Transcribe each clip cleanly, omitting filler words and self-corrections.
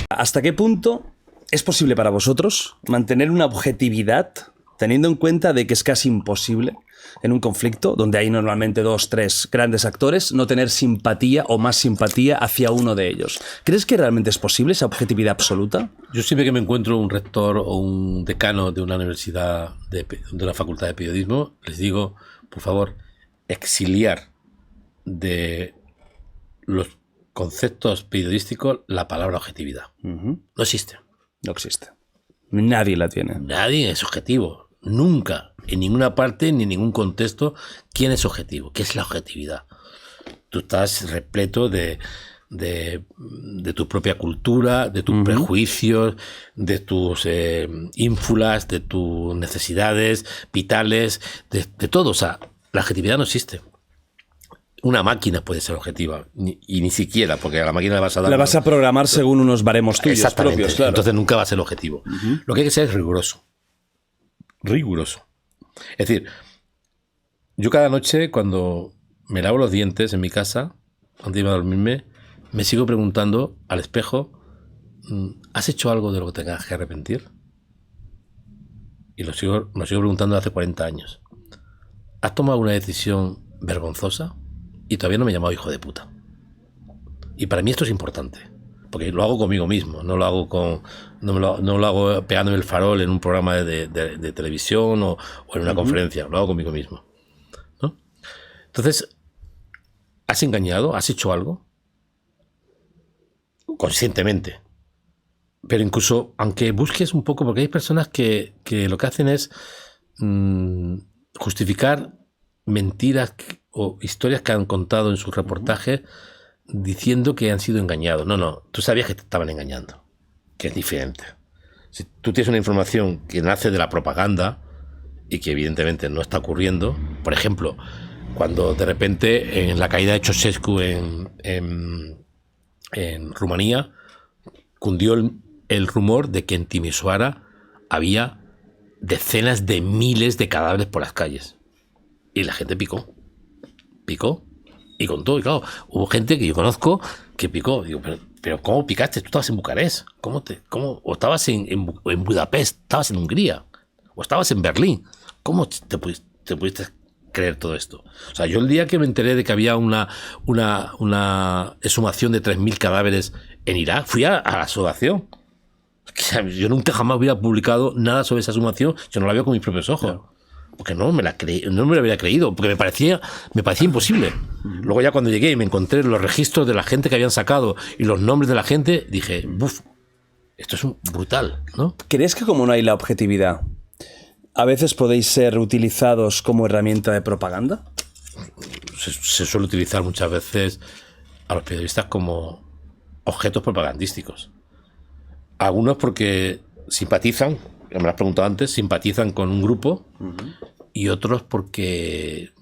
¿Hasta qué punto es posible para vosotros mantener una objetividad teniendo en cuenta de que es casi imposible en un conflicto donde hay normalmente 2, 3 grandes actores no tener simpatía o más simpatía hacia uno de ellos? ¿Crees que realmente es posible esa objetividad absoluta? Yo siempre que me encuentro un rector o un decano de una universidad, de una facultad de periodismo, les digo, por favor, exiliar de los conceptos periodísticos la palabra objetividad. No existe. No existe. Nadie la tiene. Nadie es objetivo. Nunca, en ninguna parte, ni en ningún contexto, ¿quién es objetivo? ¿Qué es la objetividad? Tú estás repleto de tu propia cultura, de tus prejuicios, de tus ínfulas, de tus necesidades vitales, de todo. O sea, la objetividad no existe. Una máquina puede ser objetiva, y ni siquiera, porque a la máquina le vas a dar... La vas a programar según unos baremos tuyos propios, claro. Entonces nunca va a ser objetivo. Lo que hay que ser es riguroso. Riguroso. Es decir, yo cada noche cuando me lavo los dientes en mi casa, antes de irme a dormirme, me sigo preguntando al espejo, ¿has hecho algo de lo que tengas que arrepentir? Y me lo sigo preguntando hace 40 años. ¿Has tomado una decisión vergonzosa? Y todavía no me he llamado hijo de puta. Y para mí esto es importante, porque lo hago conmigo mismo, no lo hago pegándome el farol en un programa de televisión o en una conferencia, lo hago conmigo mismo, ¿no? Entonces, ¿has engañado? ¿Has hecho algo? Conscientemente. Pero incluso, aunque busques un poco, porque hay personas que lo que hacen es justificar mentiras o historias que han contado en sus reportajes diciendo que han sido engañados. No, tú sabías que te estaban engañando, que es diferente. Si tú tienes una información que nace de la propaganda y que evidentemente no está ocurriendo, por ejemplo, cuando de repente en la caída de Ceausescu en Rumanía cundió el rumor de que en Timișoara había decenas de miles de cadáveres por las calles. Y la gente picó y contó. Y claro, hubo gente que yo conozco que picó. Digo, pero ¿cómo picaste? Tú estabas en Bucarest. ¿O estabas en Budapest? ¿Estabas en Hungría? ¿O estabas en Berlín? ¿Cómo te pudiste creer todo esto? O sea, yo el día que me enteré de que había una exhumación de 3.000 cadáveres en Irak, fui a la exhumación. Yo nunca jamás hubiera publicado nada sobre esa exhumación si no la veo con mis propios ojos. Claro. Porque no me lo había creído, porque me parecía imposible. Luego ya cuando llegué y me encontré los registros de la gente que habían sacado y los nombres de la gente, dije, buf, esto es brutal, ¿no? ¿Crees que como no hay la objetividad, a veces podéis ser utilizados como herramienta de propaganda? Se suele utilizar muchas veces a los periodistas como objetos propagandísticos. Algunos porque simpatizan, me lo has preguntado antes, simpatizan con un grupo, y otros porque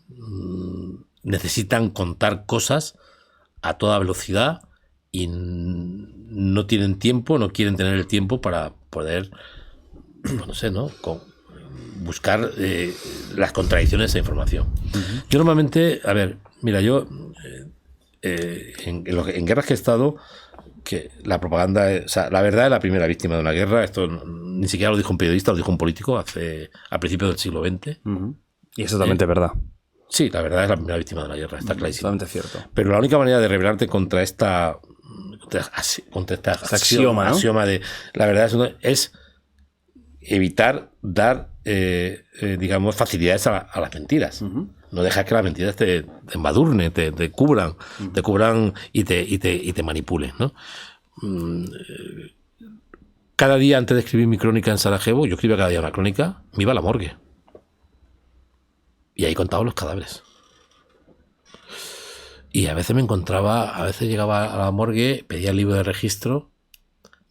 necesitan contar cosas a toda velocidad y no tienen tiempo, no quieren tener el tiempo para poder, no sé, ¿no? Buscar las contradicciones de esa información. Yo normalmente, a ver, mira, yo en guerras que he estado, que la propaganda, o sea, la verdad es la primera víctima de una guerra. Esto ni siquiera lo dijo un periodista, lo dijo un político a principios del siglo XX. Y es totalmente verdad. Sí, la verdad es la primera víctima de la guerra, está clarísimo. Totalmente cierto. Pero la única manera de rebelarte contra esta axioma, ¿no? Axioma de la verdad es evitar dar, digamos, facilidades a las mentiras. No dejar que las mentiras te embadurnen, te cubran y te manipulen, ¿no? Cada día antes de escribir mi crónica en Sarajevo, yo escribía cada día una crónica, me iba a la morgue. Y ahí contaba los cadáveres. Y a veces llegaba a la morgue, pedía el libro de registro,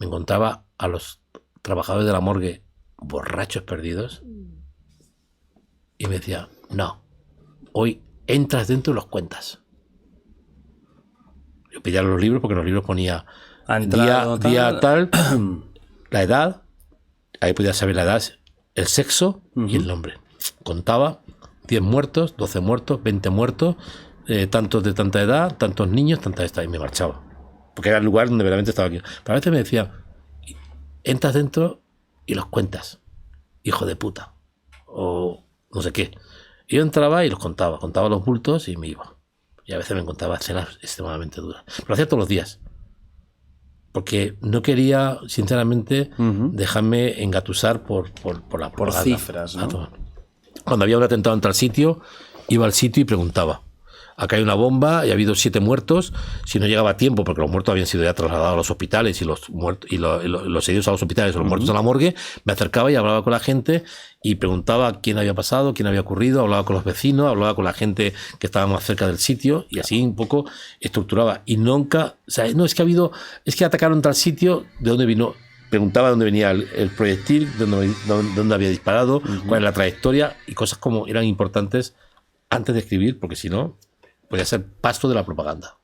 me encontraba a los trabajadores de la morgue borrachos perdidos y me decía, no, hoy entras dentro y los cuentas. Yo pedía los libros porque en los libros ponía día tal, la edad, ahí podía saber la edad, el sexo y el nombre. Contaba 10 muertos, 12 muertos, 20 muertos, tantos de tanta edad, tantos niños, tanta esta, y me marchaba. porque era el lugar donde verdaderamente estaba aquí. Pero a veces me decían, entras dentro y los cuentas, hijo de puta, o no sé qué. Y yo entraba y los contaba los bultos y me iba. Y a veces me encontraba escenas extremadamente duras. Pero lo hacía todos los días. Porque no quería, sinceramente, dejarme engatusar por la Por propaganda. cifras, ¿no? Cuando había un atentado en tal sitio, iba al sitio y preguntaba. Acá hay una bomba y ha habido 7 muertos. Si no llegaba a tiempo, porque los muertos habían sido ya trasladados a los hospitales y los heridos a los hospitales o los muertos a la morgue, me acercaba y hablaba con la gente y preguntaba quién había pasado, quién había ocurrido, hablaba con los vecinos, hablaba con la gente que estaba más cerca del sitio y así un poco estructuraba. Y nunca, o sea, no, es que atacaron tal sitio, ¿de dónde vino? Preguntaba dónde venía el proyectil, dónde había disparado, cuál era la trayectoria y cosas como eran importantes antes de escribir, porque si no, podía ser pasto de la propaganda.